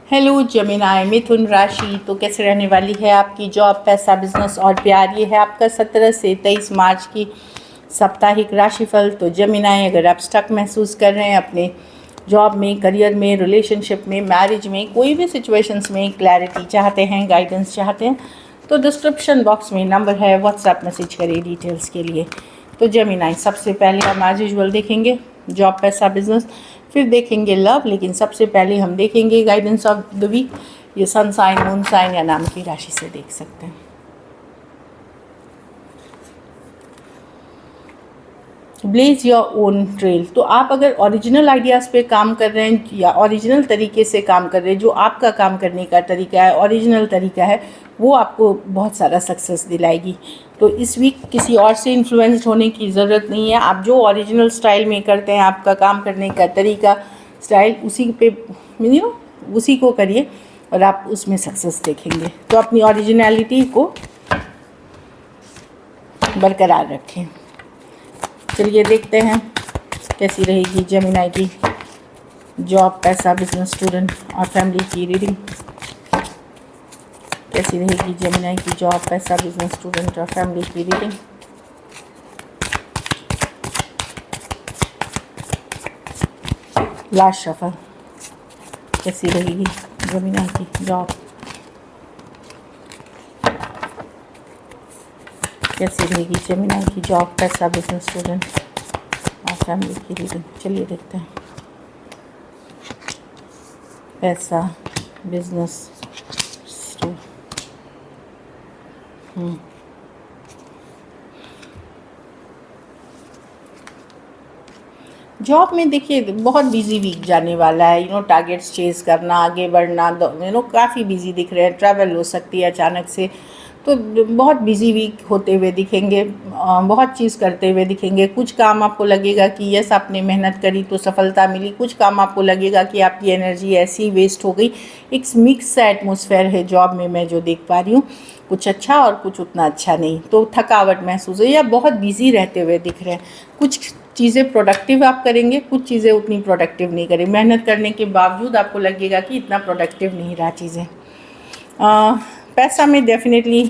Hello जमिनाई मिथुन राशि, तो कैसे रहने वाली है आपकी जॉब, पैसा, बिजनेस और प्यार। ये है आपका 17 से 23 मार्च की साप्ताहिक राशिफल। तो जमिनाई, अगर आप स्टक महसूस कर रहे हैं अपने जॉब में, करियर में, रिलेशनशिप में, मैरिज में, कोई भी सिचुएशंस में क्लैरिटी चाहते हैं, गाइडेंस चाहते हैं, तो डिस्क्रिप्शन बॉक्स में नंबर है, व्हाट्सएप मैसेज करिए डिटेल्स के लिए। तो जमिनाई, सबसे पहले हम एज यूजुअल देखेंगे जॉब, पैसा, बिजनेस, फिर देखेंगे लव, लेकिन सबसे पहले हम देखेंगे गाइडेंस ऑफ द वीक। ये सन साइन, मून साइन या नाम की राशि से देख सकते हैं। Blaze your own trail. तो आप अगर ओरिजिनल आइडियाज़ पे काम कर रहे हैं या ओरिजिनल तरीके से काम कर रहे हैं, जो आपका काम करने का तरीका है, ओरिजिनल तरीका है, वो आपको बहुत सारा सक्सेस दिलाएगी। तो इस वीक किसी और से इन्फ्लुएंस्ड होने की ज़रूरत नहीं है। आप जो ओरिजिनल स्टाइल में करते हैं, आपका काम करने का तरीका, स्टाइल, उसी पे उसी को करिए और आप उसमें सक्सेस देखेंगे। तो अपनी ओरिजिनलिटी को बरकरार रखें। चलिए देखते हैं कैसी रहेगी जमिनाई की जॉब, पैसा, बिजनेस, स्टूडेंट और फैमिली की रीडिंग। कैसी रहेगी जमिनाई की जॉब, पैसा, बिजनेस, स्टूडेंट और फैमिली की रीडिंग। Last shuffle. कैसी रहेगी जमिनाई की जॉब, कैसी रहेगी जमिनाई की जॉब, पैसा, बिजनेस, स्टूडेंट और फैमिली की रीडिंग। चलिए देखते हैं पैसा, बिजनेस, जॉब में देखिए बहुत बिजी वीक जाने वाला है। टारगेट्स चेज करना, आगे बढ़ना, काफ़ी बिजी दिख रहे हैं। ट्रैवल हो सकती है अचानक से, तो बहुत बिजी वीक होते हुए दिखेंगे, बहुत चीज़ करते हुए दिखेंगे। कुछ काम आपको लगेगा कि यस आपने मेहनत करी तो सफलता मिली, कुछ काम आपको लगेगा कि आपकी एनर्जी ऐसी वेस्ट हो गई। एक मिक्स एटमॉस्फेयर है जॉब में, मैं जो देख पा रही हूँ, कुछ अच्छा और कुछ उतना अच्छा नहीं। तो थकावट महसूस है या बहुत बिजी रहते हुए दिख रहे हैं। कुछ चीज़ें प्रोडक्टिव आप करेंगे, कुछ चीज़ें उतनी प्रोडक्टिव नहीं करें। मेहनत करने के बावजूद आपको लगेगा कि इतना प्रोडक्टिव नहीं रहा चीज़ें। पैसा में डेफिनेटली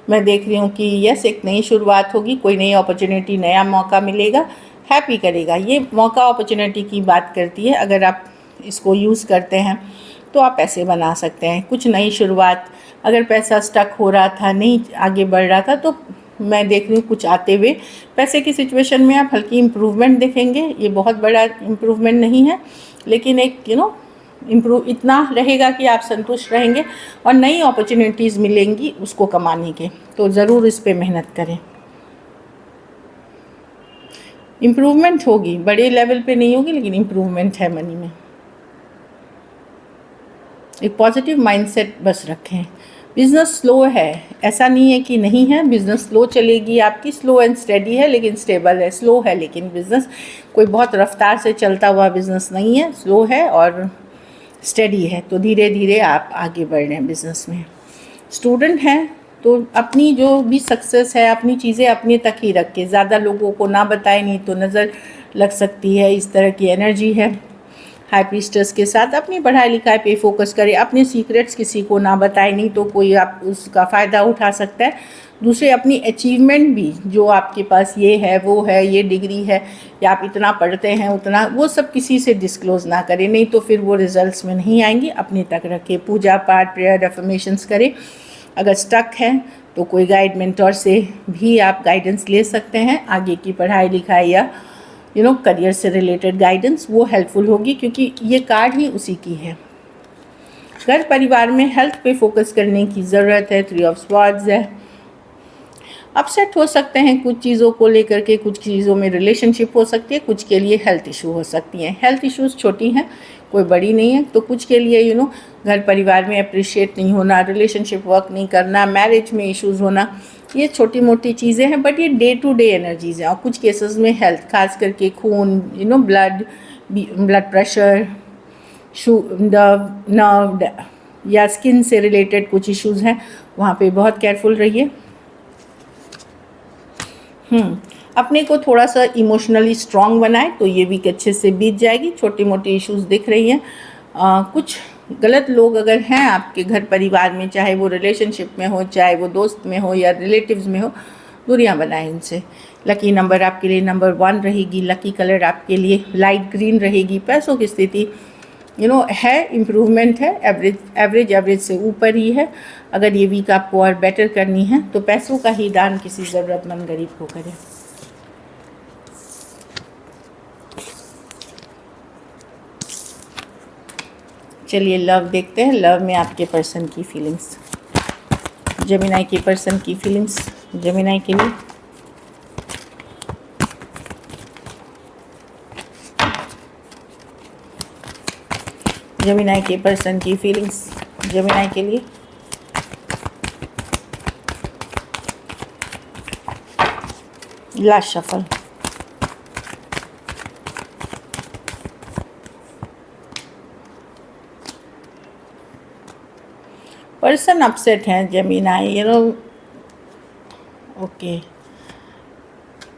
मैं देख रही हूँ कि यस एक नई शुरुआत होगी, कोई नई अपॉर्चुनिटी, नया मौका मिलेगा, हैप्पी करेगा। ये मौका अपॉर्चुनिटी की बात करती है। अगर आप इसको यूज़ करते हैं तो आप पैसे बना सकते हैं। कुछ नई शुरुआत, अगर पैसा स्टक हो रहा था, नहीं आगे बढ़ रहा था, तो मैं देख रही हूँ कुछ आते हुए पैसे की सिचुएशन में आप हल्की इम्प्रूवमेंट देखेंगे। ये बहुत बड़ा इम्प्रूवमेंट नहीं है, लेकिन एक इम्प्रूव इतना रहेगा कि आप संतुष्ट रहेंगे और नई अपॉर्चुनिटीज़ मिलेंगी उसको कमाने के। तो ज़रूर इस पे मेहनत करें। इम्प्रूवमेंट होगी, बड़े लेवल पे नहीं होगी, लेकिन इम्प्रूवमेंट है मनी में। एक पॉजिटिव माइंडसेट बस रखें। बिज़नेस स्लो है, ऐसा नहीं है कि नहीं है, बिज़नेस स्लो चलेगी आपकी, स्लो एंड स्टेडी है लेकिन स्टेबल है। स्लो है लेकिन बिज़नेस कोई बहुत रफ्तार से चलता हुआ बिज़नेस नहीं है, स्लो है और स्टेडी है। तो धीरे धीरे आप आगे बढ़ रहे हैं बिज़नेस में। स्टूडेंट हैं तो अपनी जो भी सक्सेस है, अपनी चीज़ें अपने तक ही रख के, ज़्यादा लोगों को ना बताएं, नहीं तो नज़र लग सकती है। इस तरह की एनर्जी है। हाई प्रीस्टर्स के साथ अपनी पढ़ाई लिखाई पे फोकस करें। अपने सीक्रेट्स किसी को ना बताएं, नहीं तो कोई आप उसका फ़ायदा उठा सकता है। दूसरे अपनी अचीवमेंट भी, जो आपके पास ये है, वो है, ये डिग्री है, या आप इतना पढ़ते हैं उतना, वो सब किसी से डिस्क्लोज़ ना करें, नहीं तो फिर वो रिजल्ट्स में नहीं आएंगी। अपने तक रखें। पूजा पाठ, प्रेयर, एफर्मेशंस करें। अगर स्टक है तो कोई गाइड मेंटोर से भी आप गाइडेंस ले सकते हैं। आगे की पढ़ाई लिखाई या करियर से रिलेटेड गाइडेंस, वो हेल्पफुल होगी, क्योंकि ये कार्ड ही उसी की है। घर परिवार में हेल्थ पे फोकस करने की ज़रूरत है। 3 ऑफ स्वॉर्ड्स है। अपसेट हो सकते हैं कुछ चीज़ों को लेकर के, कुछ चीज़ों में रिलेशनशिप हो सकती है, कुछ के लिए हेल्थ इशू हो सकती हैं। हेल्थ इश्यूज़ छोटी हैं, कोई बड़ी नहीं है। तो कुछ के लिए घर परिवार में अप्रिशिएट नहीं होना, रिलेशनशिप वर्क नहीं करना, मैरिज में इश्यूज़ होना, ये छोटी मोटी चीज़ें हैं, बट ये डे टू डे एनर्जीज़ हैं। और कुछ केसेस में हेल्थ, खास करके खून, ब्लड प्रेशर, नर्व या स्किन से रिलेटेड कुछ इश्यूज़ हैं, वहाँ पे बहुत केयरफुल रहिए। अपने को थोड़ा सा इमोशनली स्ट्रांग बनाए तो ये वीक अच्छे से बीत जाएगी। छोटी मोटी इश्यूज़ दिख रही हैं। कुछ गलत लोग अगर हैं आपके घर परिवार में, चाहे वो रिलेशनशिप में हो, चाहे वो दोस्त में हो या रिलेटिव्स में हो, दूरियां बनाएं उनसे। लकी नंबर आपके लिए नंबर 1 रहेगी। लकी कलर आपके लिए लाइट ग्रीन रहेगी। पैसों की स्थिति है, इम्प्रूवमेंट है, एवरेज से ऊपर ही है। अगर ये वीक आपको और बेटर करनी है तो पैसों का ही दान किसी ज़रूरतमंद गरीब को करें। चलिए लव देखते हैं। लव में आपके पर्सन की फीलिंग्स, जेमिनी के पर्सन की फीलिंग्स जेमिनी के लिए। जेमिनी के पर्सन की फीलिंग्स जेमिनी के लिए। Last shuffle. पर्सन अपसेट हैं जेमिनी, ओके।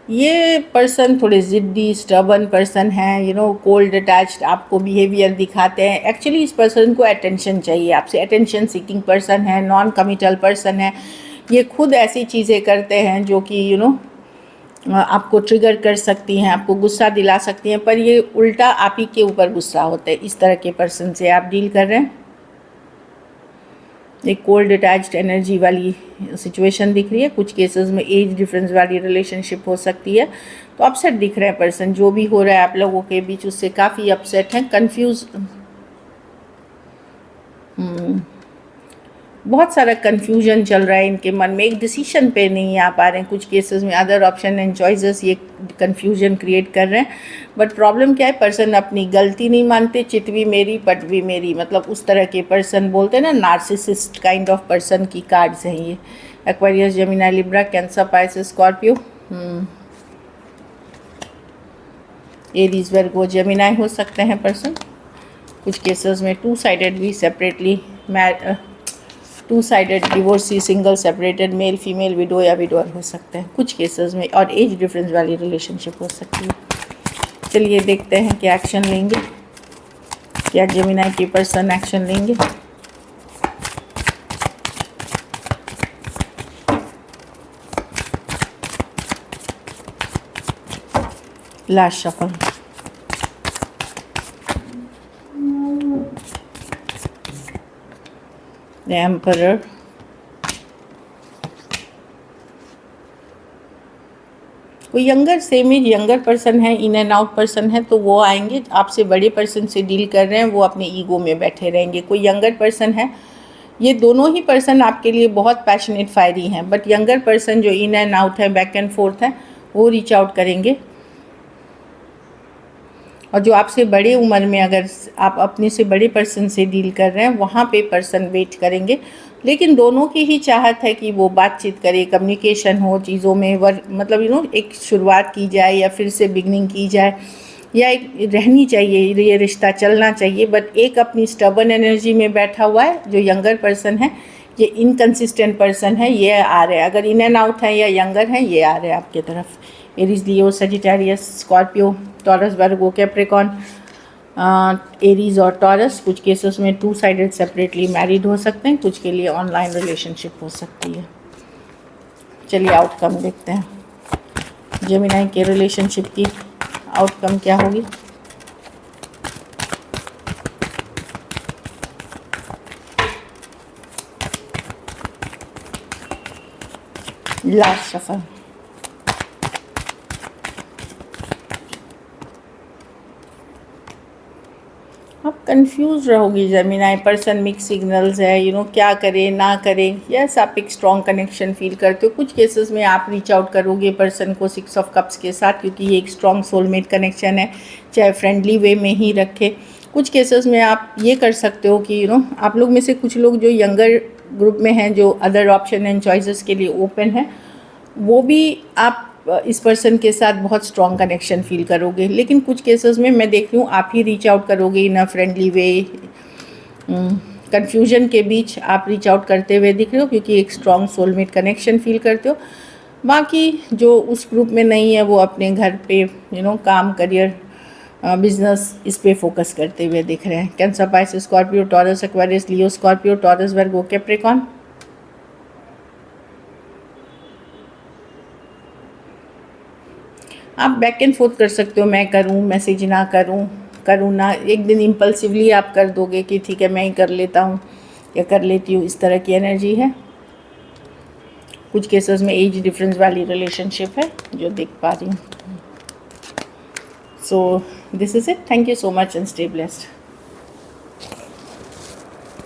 ये पर्सन थोड़े ज़िद्दी स्टबर्न पर्सन हैं, कोल्ड अटैच्ड आपको बिहेवियर दिखाते हैं। एक्चुअली इस पर्सन को अटेंशन चाहिए आपसे, अटेंशन सीकिंग पर्सन है, नॉन कमिटल पर्सन है। ये खुद ऐसी चीज़ें करते हैं जो कि आपको ट्रिगर कर सकती हैं, आपको गुस्सा दिला सकती हैं, पर ये उल्टा आप ही के ऊपर गुस्सा होते हैं। इस तरह के पर्सन से आप डील कर रहे हैं। एक कोल्ड अटैच्ड एनर्जी वाली सिचुएशन दिख रही है। कुछ केसेस में एज डिफरेंस वाली रिलेशनशिप हो सकती है। तो अपसेट दिख रहे हैं पर्सन, जो भी हो रहा है आप लोगों के बीच उससे काफ़ी अपसेट हैं, कंफ्यूज। बहुत सारा कन्फ्यूजन चल रहा है इनके मन में, एक डिसीजन पे नहीं आ पा रहे हैं। कुछ केसेस में अदर ऑप्शन एंड चॉइसेस ये कन्फ्यूजन क्रिएट कर रहे हैं। बट प्रॉब्लम क्या है, पर्सन अपनी गलती नहीं मानते। चिट भी मेरी पट भी मेरी, मतलब उस तरह के पर्सन बोलते हैं ना, नार्सिसिस्ट काइंड ऑफ पर्सन की कार्ड्स हैं ये। Aquarius, Gemini, Libra, Cancer, Pisces, Scorpio, Aries, Virgo, Gemini हो सकते हैं पर्सन। कुछ केसेस में टू साइडेड भी separately two sided divorcee, single, separated, male female, widow या विडोअर हो सकते हैं कुछ केसेस में, और एज डिफरेंस वाली रिलेशनशिप हो सकती है। चलिए देखते हैं क्या एक्शन लेंगे, क्या जेमिनी के पर्सन एक्शन लेंगे। Last shuffle. The Emperor, कोई यंगर सेम यंगर पर्सन है, इन एंड आउट पर्सन है, तो वो आएंगे। आपसे बड़े पर्सन से डील कर रहे हैं, वो अपने ईगो में बैठे रहेंगे। कोई यंगर पर्सन है, ये दोनों ही पर्सन आपके लिए बहुत पैशनेट फायरी हैं, बट यंगर पर्सन जो इन एंड आउट है, बैक एंड फोर्थ है, वो रीच आउट करेंगे। और जो आपसे बड़े उम्र में, अगर आप अपने से बड़े पर्सन से डील कर रहे हैं, वहाँ पे पर्सन वेट करेंगे। लेकिन दोनों की ही चाहत है कि वो बातचीत करे, कम्युनिकेशन हो चीज़ों में, मतलब एक शुरुआत की जाए या फिर से बिगनिंग की जाए, या एक रहनी चाहिए, ये रिश्ता चलना चाहिए। बट एक अपनी स्टबर्न एनर्जी में बैठा हुआ है जो यंगर पर्सन है, ये इनकंसिस्टेंट पर्सन है, ये आ रहे हैं। अगर इन एंड आउट है या यंगर है, ये आ रहे हैं आपके तरफ। एरीज, लियो, Sagittarius, Scorpio, Taurus, Virgo, Capricorn, Aries और टॉरस। कुछ केसेस में टू साइडेड सेपरेटली मैरिड हो सकते हैं, कुछ के लिए ऑनलाइन रिलेशनशिप हो सकती है। चलिए आउटकम देखते हैं, जेमिनी के रिलेशनशिप की आउटकम क्या होगी। लास्ट सफर। आप कंफ्यूज रहोगी जेमिनी, पर्सन मिक्स सिग्नल्स है, क्या करें ना करें। यस, आप एक स्ट्रॉन्ग कनेक्शन फील करते हो। कुछ केसेस में आप रीच आउट करोगे पर्सन को 6 ऑफ कप्स के साथ, क्योंकि ये एक स्ट्रॉन्ग सोलमेट कनेक्शन है, चाहे फ्रेंडली वे में ही रखे। कुछ केसेस में आप ये कर सकते हो कि आप लोग में से कुछ लोग जो यंगर ग्रुप में हैं, जो अदर ऑप्शन एंड चॉइसेस के लिए ओपन है, वो भी आप इस पर्सन के साथ बहुत स्ट्रॉन्ग कनेक्शन फील करोगे। लेकिन कुछ केसेस में मैं देख रही हूँ आप ही रीच आउट करोगे इन अ फ्रेंडली वे। कन्फ्यूजन के बीच आप रीच आउट करते हुए दिख रहे हो, क्योंकि एक स्ट्रॉन्ग सोलमेट कनेक्शन फील करते हो। बाकी जो उस ग्रुप में नहीं है, वो अपने घर पे काम, करियर, बिजनेस इस पे फोकस करते हुए दिख रहे हैं। Cancer, Pisces, Scorpio, Taurus, Aquarius, Leo, Scorpio, Taurus, Virgo, Capricorn. आप बैक एंड फोर्थ कर सकते हो, मैं करूं, मैसेज ना करूं, करूं ना। एक दिन इम्पल्सिवली आप कर दोगे कि ठीक है मैं ही कर लेता हूं या कर लेती हूँ, इस तरह की एनर्जी है। कुछ केसेस में एज डिफरेंस वाली रिलेशनशिप है जो देख पा रही हूँ। So this is it. Thank you so much and stay blessed.